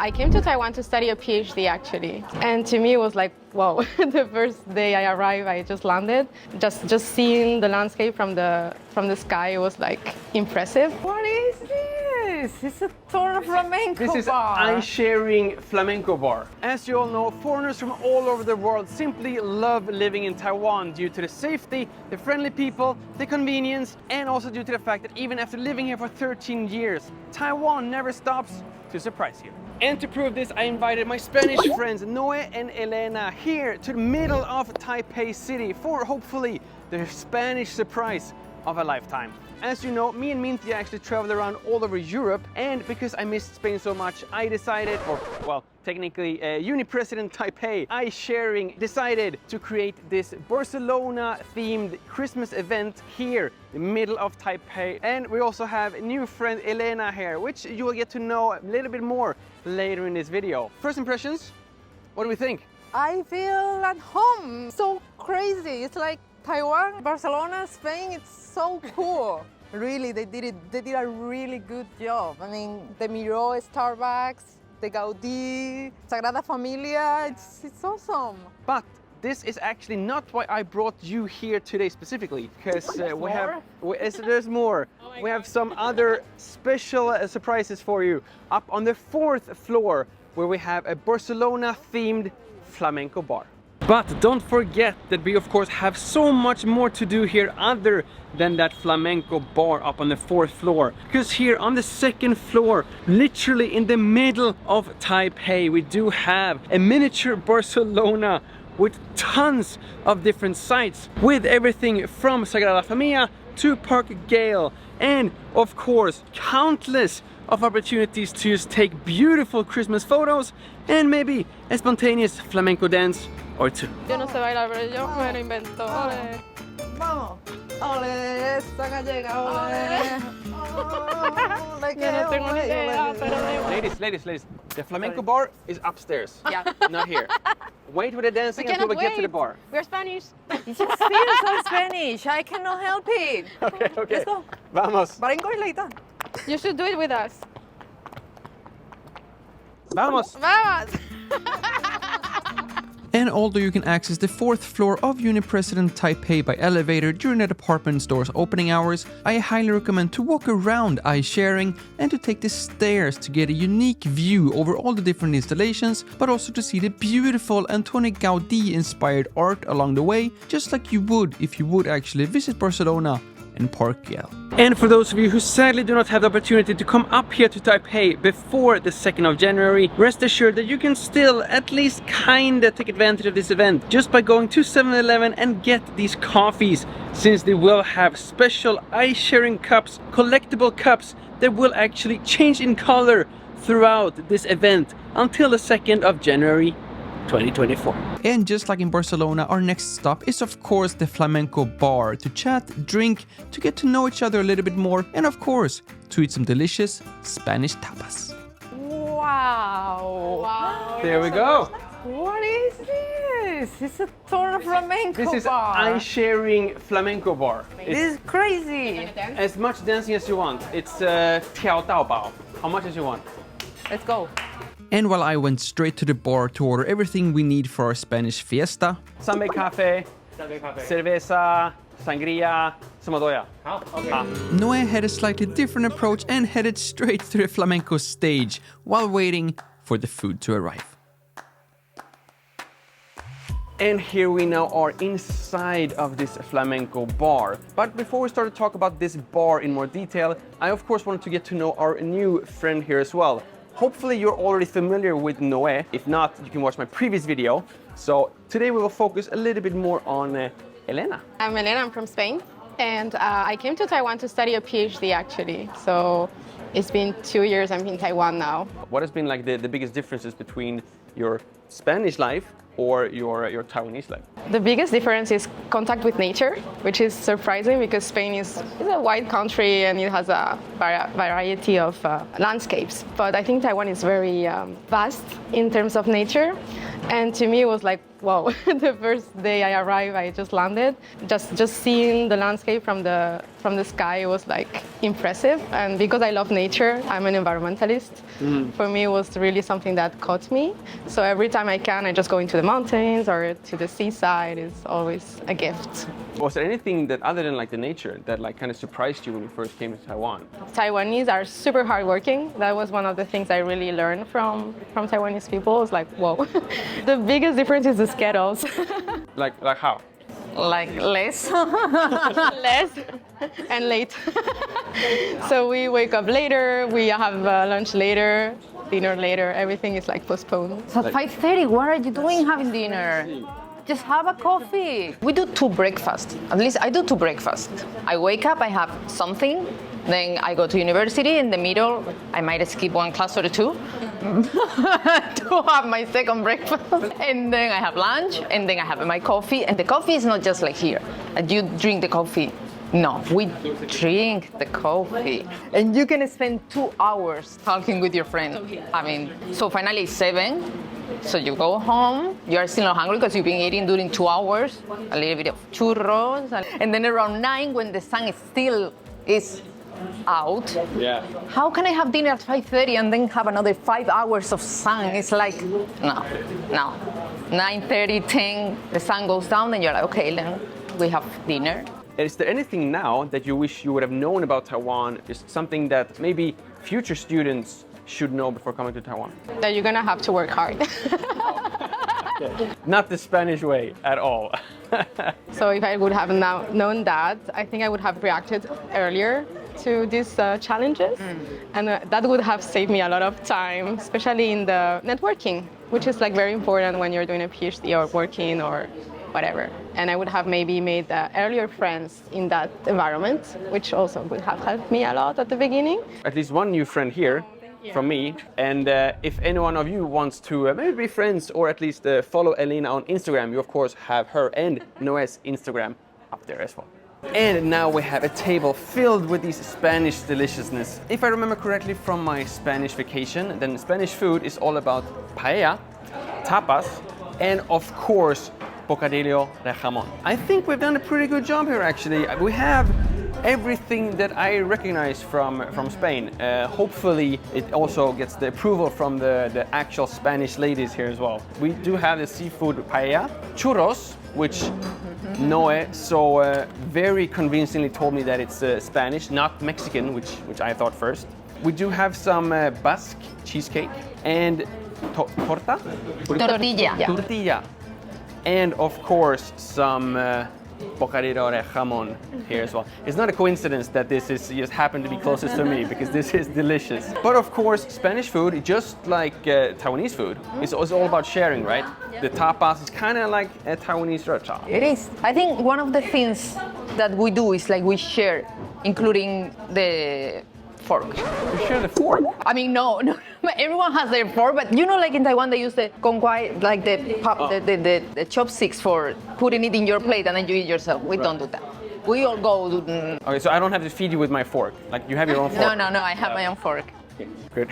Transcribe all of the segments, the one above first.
I came to Taiwan to study a PhD actually. And to me it was like, wow, the first day I arrived, I just landed. Just seeing the landscape from the sky was like impressive. What is this? It's a tour flamenco bar. This is eye-sharing flamenco bar. As you all know, foreigners from all over the world simply love living in Taiwan due to the safety, the friendly people, the convenience, and also due to the fact that even after living here for 13 years, Taiwan never stops to surprise you. And to prove this, I invited my Spanish friends Noe and Elena here to the middle of Taipei City for hopefully the Spanish surprise of a lifetime. As you know, me and Minty actually traveled around all over Europe, and because I missed Spain so much, I decided, or well, technically Uni President Taipei, eye-sharing, decided to create this Barcelona-themed Christmas event here in the middle of Taipei. And we also have a new friend Elena here, which you will get to know a little bit more later in this video. First impressions, what do we think? I feel at home. So crazy. It's like Taiwan, Barcelona, Spain. It's so cool. Really, they did a really good job. I mean, the Miro, Starbucks, the Gaudí, Sagrada Familia, it's awesome. But this is actually not why I brought you here today specifically, because there's more. Oh we have some other special surprises for you up on the 4th floor, where we have a Barcelona-themed flamenco bar. But don't forget that we of course have so much more to do here other than that flamenco bar up on the 4th floor. Because here on the 2nd floor, literally in the middle of Taipei, we do have a miniature Barcelona with tons of different sites, with everything from Sagrada Familia to Park Gale, and of course countless of opportunities to just take beautiful Christmas photos and maybe a spontaneous flamenco dance or two. Yo no sé bailar, pero yo me lo invento. Ole. Vamos. Ole, esta gallega, ole. Yo no tengo ni idea, pero da igual. Ladies, the flamenco bar is upstairs, Yeah. not here. Wait with the dancing We until cannot we get to the wait. bar. We're Spanish. You just feel so Spanish. I cannot help it. Okay. Let's go. Vamos. Brinco y leita. You should do it with us. Vamos. Vamos! And although you can access the 4th floor of Uni President Taipei by elevator during the department store's opening hours, I highly recommend to walk around eye-sharing and to take the stairs to get a unique view over all the different installations, but also to see the beautiful Antoni Gaudí-inspired art along the way, just like you would if you would actually visit Barcelona and Park Gale. And for those of you who sadly do not have the opportunity to come up here to Taipei before the 2nd of January, rest assured that you can still at least kinda take advantage of this event just by going to 7-Eleven and get these coffees, since they will have special eye-sharing cups, collectible cups that will actually change in color throughout this event until the 2nd of January 2024. And just like in Barcelona, our next stop is of course the flamenco bar to chat, drink, to get to know each other a little bit more, and of course to eat some delicious Spanish tapas. Wow. Wow. There we go. What is this? It's a tour flamenco This is bar. eye-sharing flamenco bar. This is crazy. As much dancing as you want. It's 跳到饱. How much as you want? Let's go. And while I went straight to the bar to order everything we need for our Spanish fiesta, Sambe café, cerveza, sangria, 什么都要. Noe had a slightly different approach and headed straight to the flamenco stage while waiting for the food to arrive. And here we now are inside of this flamenco bar. But before we start to talk about this bar in more detail, I of course wanted to get to know our new friend here as well. Hopefully you're already familiar with Noe. If not, you can watch my previous video. So today we will focus a little bit more on Elena. I'm Elena, I'm from Spain. And I came to Taiwan to study a PhD actually. So it's been 2 years I'm in Taiwan now. What has been like the biggest differences between your Spanish life or your Taiwanese life? The biggest difference is contact with nature, which is surprising because Spain is a wide country and it has a variety of landscapes. But I think Taiwan is very vast in terms of nature. And to me, it was like, wow, the first day I arrived, I just landed. Just seeing the landscape from the sky was like impressive. And because I love nature, I'm an environmentalist. For me, it was really something that caught me. So every time I can, I just go into the mountains or to the seaside. It's always a gift. Was there anything that, other than like the nature, that like kind of surprised you when you first came to Taiwan? Taiwanese are super hardworking. That was one of the things I really learned from Taiwanese people. It's like, whoa. The biggest difference is the schedules. Like how? Like less. Less and late. So we wake up later, we have lunch later, dinner later, everything is like postponed. So at 5:30, what are you doing having dinner? Just have a coffee. We do 2 breakfasts. At least I do 2 breakfasts. I wake up, I have something, then I go to university. In the middle, I might skip 1 class or 2 to have my second breakfast. And then I have lunch, and then I have my coffee. And the coffee is not just like here. You drink the coffee. No, we drink the coffee. And you can spend 2 hours talking with your friend. I mean, so finally it's 7. So you go home, you are still not hungry because you've been eating during 2 hours, a little bit of churros, and then around 9 when the sun is still out. Yeah. How can I have dinner at 5:30 and then have another 5 hours of sun? It's like, no. 9:30, 10, the sun goes down and you're like, okay, then we have dinner. Is there anything now that you wish you would have known about Taiwan? Is something that maybe future students should know before coming to Taiwan? That you're gonna have to work hard. Not the Spanish way at all. So if I would have known that, I think I would have reacted earlier to these challenges. And that would have saved me a lot of time, especially in the networking, which is like very important when you're doing a PhD or working or whatever. And I would have maybe made earlier friends in that environment, which also would have helped me a lot at the beginning. At least one new friend here from me. And if any one of you wants to maybe be friends or at least follow Elena on Instagram, you of course have her and Noé's Instagram up there as well. And now we have a table filled with these Spanish deliciousness. If I remember correctly from my Spanish vacation, then Spanish food is all about paella, tapas, and of course, bocadillo de jamón. I think we've done a pretty good job here actually. We have everything that I recognize from Spain. Hopefully it also gets the approval from the actual Spanish ladies here as well. We do have the seafood paella, churros, which Noé very convincingly told me that it's Spanish, not Mexican, which I thought first. We do have some Basque cheesecake and torta? Tortilla. Tortilla. And of course some bocadillo de jamón here as well. It's not a coincidence that this is just happened to be closest to me because this is delicious. But of course, Spanish food, just like Taiwanese food, is all about sharing, right? The tapas is kind of like a Taiwanese restaurant. It is. I think one of the things that we do is like we share, including the fork. You share the fork? I mean, no. Everyone has their fork, but you know, like in Taiwan, they use the kongkwai, like the chopsticks for putting it in your plate and then you eat yourself. We don't do that. We all go. Okay, so I don't have to feed you with my fork. Like you have your own fork. No. I have my own fork. Good.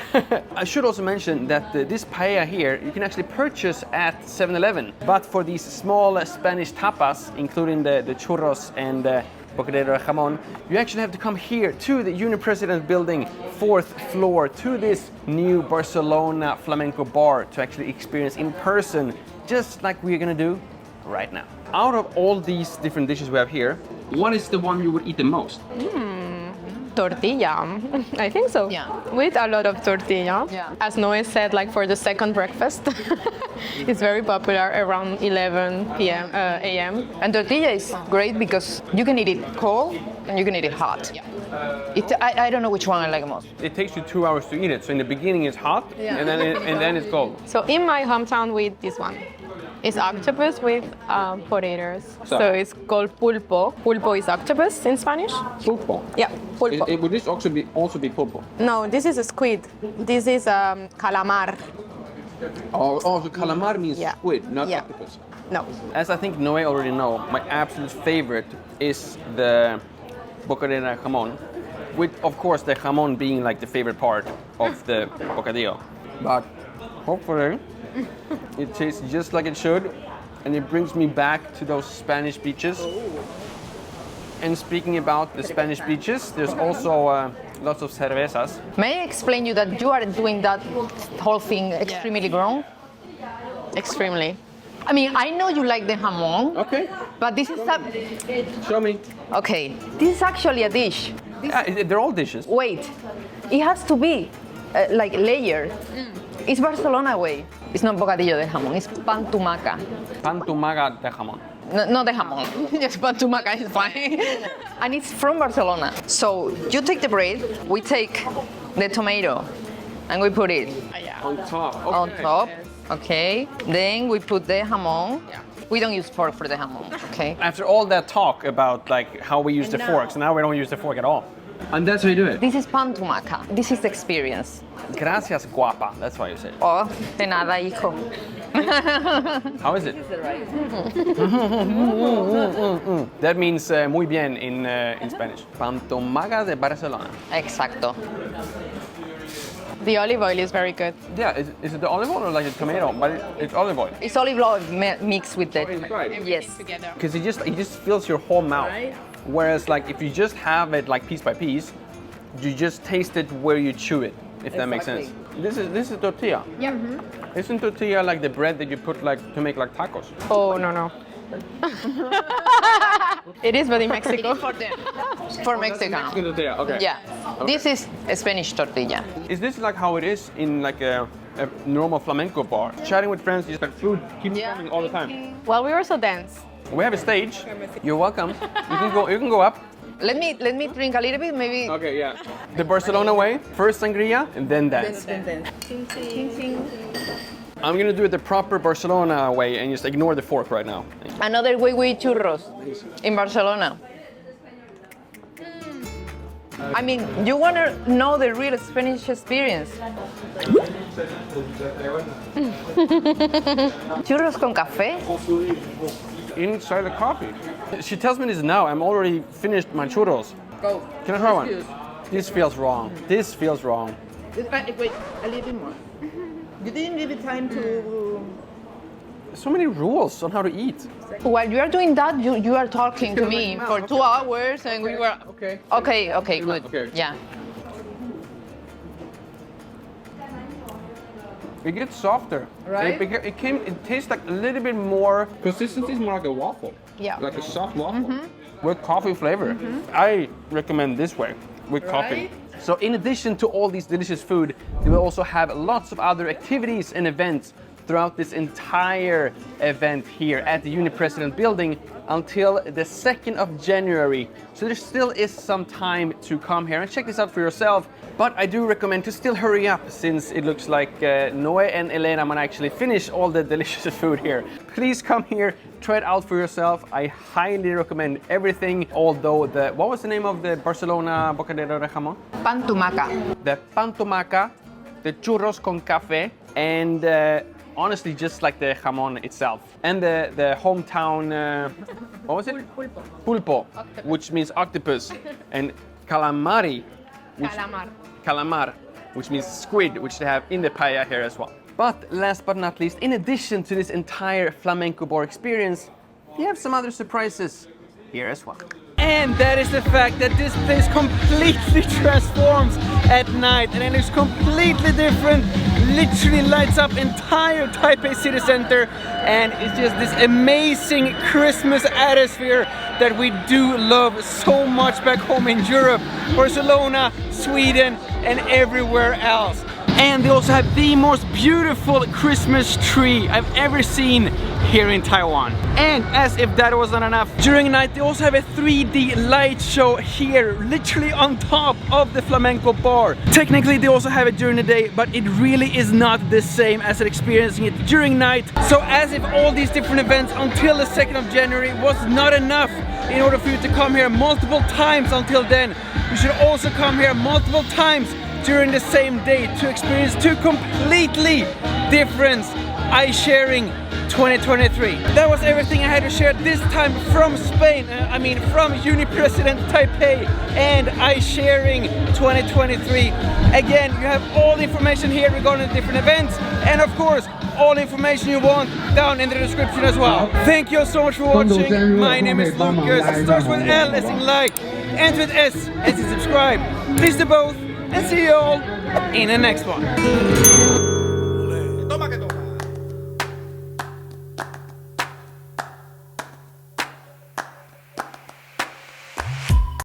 I should also mention that this paella here, you can actually purchase at 7-Eleven. But for these small Spanish tapas, including the churros and bocadillo de jamón, you actually have to come here to the Uni-President building, 4th floor, to this new Barcelona flamenco bar to actually experience in person, just like we're gonna do right now. Out of all these different dishes we have here, what is the one you would eat the most? Tortilla, I think so. Yeah. With a lot of tortilla. Yeah. As Noé said, like for the second breakfast, it's very popular around 11 p.m. a.m. And tortilla is great because you can eat it cold and you can eat it hot. Yeah. I don't know which one I like most. It takes you 2 hours to eat it, so in the beginning it's hot, and then it's cold. So in my hometown, we eat this one. It's octopus with potatoes. So it's called pulpo. Pulpo is octopus in Spanish. Pulpo. Yeah, pulpo. Would this also be pulpo? No, this is a squid. This is calamar. Oh, so calamar means Yeah. squid, not Yeah. octopus. No. As I think Noé already know, my absolute favorite is the bocadillo jamón, with of course the jamón being like the favorite part of the bocadillo. But hopefully it tastes just like it should, and it brings me back to those Spanish beaches. And speaking about the Spanish beaches, there's also lots of cervezas. May I explain you that you are doing that whole thing extremely grown? Extremely. I mean, I know you like the jamón, Okay, but this is show me. okay. This is actually a dish. They're all dishes. Wait, it has to be like layered. It's Barcelona way. It's not bocadillo de jamón. It's pan tumaca. Pan tumaca de jamón. No, not the jamón. Just pan tumaca is fine. And it's from Barcelona. So you take the bread, we take the tomato, and we put it On top. Okay. on top. Okay. Then we put the jamón. We don't use fork for the jamón. Okay. After all that talk about like how we use the forks, now we don't use the fork at all. And that's how you do it. This is pan tumaca. This is the experience. Gracias, guapa. That's why you say it. Oh, de nada, hijo. How is it? That means muy bien in Spanish. Pan tumaca de Barcelona. Exacto. The olive oil is very good. Yeah, is it the olive oil or like the tomato? But it's olive oil. It's olive oil mixed with the. Right. Yes. Together. Because it just fills your whole mouth. Whereas like if you just have it like piece by piece, you just taste it where you chew it. If that makes sense. This is tortilla. Yeah. Isn't tortilla like the bread that you put like to make like tacos? Oh, no. It is, but in Mexico. For Mexican. tortilla. Okay. Yeah. This is a Spanish tortilla. Is this like how it is in like a normal flamenco bar? Chatting with friends, just like food keeps coming all the time. Well, we also dance. We have a stage. You're welcome. You can go up. Let me drink a little bit, maybe. Okay, yeah. The Barcelona way, first sangria and then dance. I'm gonna do it the proper Barcelona way and just ignore the fork right now. Another way we eat churros in Barcelona. I mean, you want to know the real Spanish experience. Churros con café. Inside the coffee. She tells me this now. I'm already finished my churros. Go. Can I try one? This feels wrong. This feels wrong. Wait, a little bit more. You didn't give it time to. So many rules on how to eat. While you are doing that, you are talking to me for 2 hours, and we were. Okay. Okay, good. Okay. Yeah. It gets softer. Right? It tastes like a little bit more. Consistency is more like a waffle. Yeah. Like a soft waffle. With coffee flavor. I recommend this way with coffee. So in addition to all these delicious food, they will also have lots of other activities and events throughout this entire event here at the Uni-President building until the 2nd of January. So there still is some time to come here and check this out for yourself. But I do recommend to still hurry up since it looks like Noé and Elena might actually finish all the delicious food here. Please come here, try it out for yourself. I highly recommend everything, although what was the name of the Barcelona bocadillo de jamón? Pan tumaca. The pan tumaca, the churros con café, and honestly just like the jamón itself. And the hometown, what was it? Pulpo, which means octopus, and calamari, calamar, which means squid, which they have in the paella here as well. But last but not least, in addition to this entire flamenco bar experience, we have some other surprises here as well. And that is the fact that this place completely transforms at night and it is completely different. Literally lights up entire Taipei city center, and it's just this amazing Christmas atmosphere that we do love so much back home in Europe, Barcelona, Sweden, and everywhere else. And they also have the most beautiful Christmas tree I've ever seen here in Taiwan. And as if that wasn't enough, during night they also have a 3D light show here, literally on top of the flamenco bar. Technically they also have it during the day, but it really is not the same as experiencing it during night. So as if all these different events until the 2nd of January was not enough in order for you to come here multiple times until then, you should also come here multiple times during the same day to experience two completely difference iSharing 2023. That was everything I had to share this time from Spain. From Uni President Taipei and iSharing 2023. Again, you have all the information here regarding the different events, and of course, all the information you want down in the description as well. Thank you so much for watching. My name is Lukas. It starts with L as in like, ends with S as in subscribe. Please do both, and see you all in the next one.